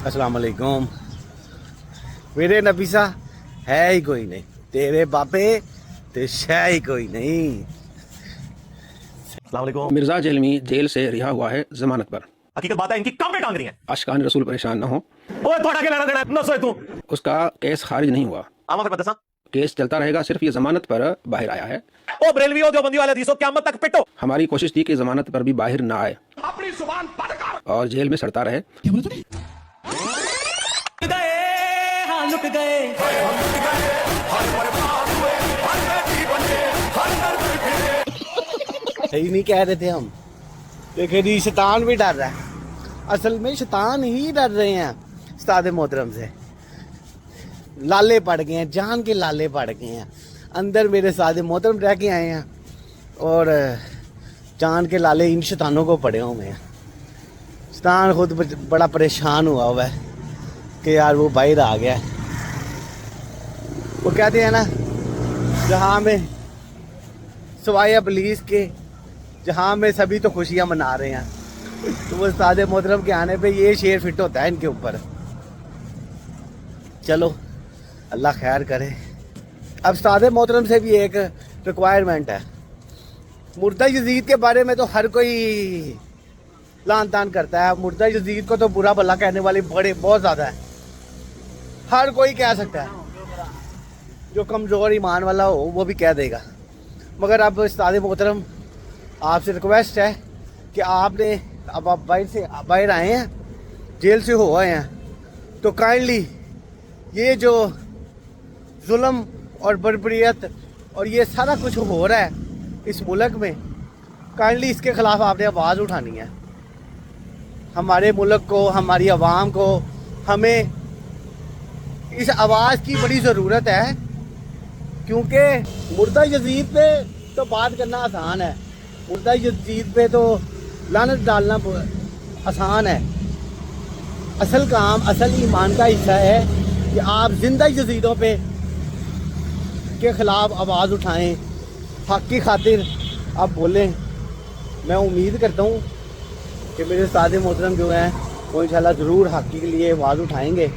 अस्सलाम वालेकुम। मेरे नबीसा है ही कोई नहीं, तेरे बापे ते शह ही कोई नहीं। अस्सलाम वालेकुम। मिर्जा जेलमी जेल से रिहा हुआ है जमानत पर। हकीकत बात है इनकी कमरें टांग रही हैं। आशिकान रसूल परेशान न हो, ओए थोड़ा के लेना देना न सोए तू। उसका केस खारिज नहीं हुआ, आमा फिर बता केस चलता रहेगा, सिर्फ ये जमानत पर बाहर आया है। ओ बरेलवी हो देवबंदी वाले हदीसों क़यामत तक पिटो। हमारी कोशिश थी कि जमानत पर भी बाहर ना आए अपनी जुबान बंद कर। और जेल में सड़ता रहे। गए हां लुट गए। सही नहीं कह रहे थे हम, देखे जी शैतान भी डर रहा है। असल में शैतान ही डर रहे हैं उस्ताद मोहतरम से। लाले पड़ गए हैं, जान के लाले पड़ गए हैं। अंदर मेरे उस्ताद मोहतरम रह के आए हैं और जान के लाले इन शैतानों को पड़े हुए हैं। शैतान खुद बड़ा परेशान हुआ है कि यार वो बाहर आ गया। वो कहते हैं ना, जहाँ में सवाया पुलिस के, जहाँ में सभी तो खुशियाँ मना रहे हैं, तो वो उस्ताद मोहतरम के आने पे ये शेर फिट होता है इनके ऊपर। चलो अल्लाह खैर करे। अब उस्ताद मोहतरम से भी एक रिक्वायरमेंट है। मुर्दा यजीद के बारे में तो हर कोई लान तान करता है। मुर्दा यजीद को तो बुरा भला कहने वाले बहुत ज़्यादा है। हर कोई कह सकता है, जो कमज़ोर ईमान वाला हो वो भी कह देगा। मगर अब उस्ताद मोहतरम आपसे रिक्वेस्ट है कि आपने अब आप बाहर आए हैं, जेल से हो आए हैं, तो काइंडली ये जो जुल्म और बर्बरियत और ये सारा कुछ हो रहा है इस मुल्क में, काइंडली इसके ख़िलाफ़ आपने आवाज़ उठानी है। हमारे मुल्क को, हमारी आवाम को, हमें इस आवाज़ की बड़ी ज़रूरत है। क्योंकि मुर्दा यजीद पे तो बात करना आसान है, मुर्दा यजीद पे तो लानत डालना आसान है। असल काम, असल ईमान का हिस्सा है कि आप जिंदा यजीदों पे के ख़िलाफ़ आवाज़ उठाएं, हक़ की खातिर आप बोलें। मैं उम्मीद करता हूँ कि मेरे उस्ताद मोहतरम जो हैं वो इंशाल्लाह ज़रूर हक़ के लिए आवाज़ उठाएंगे।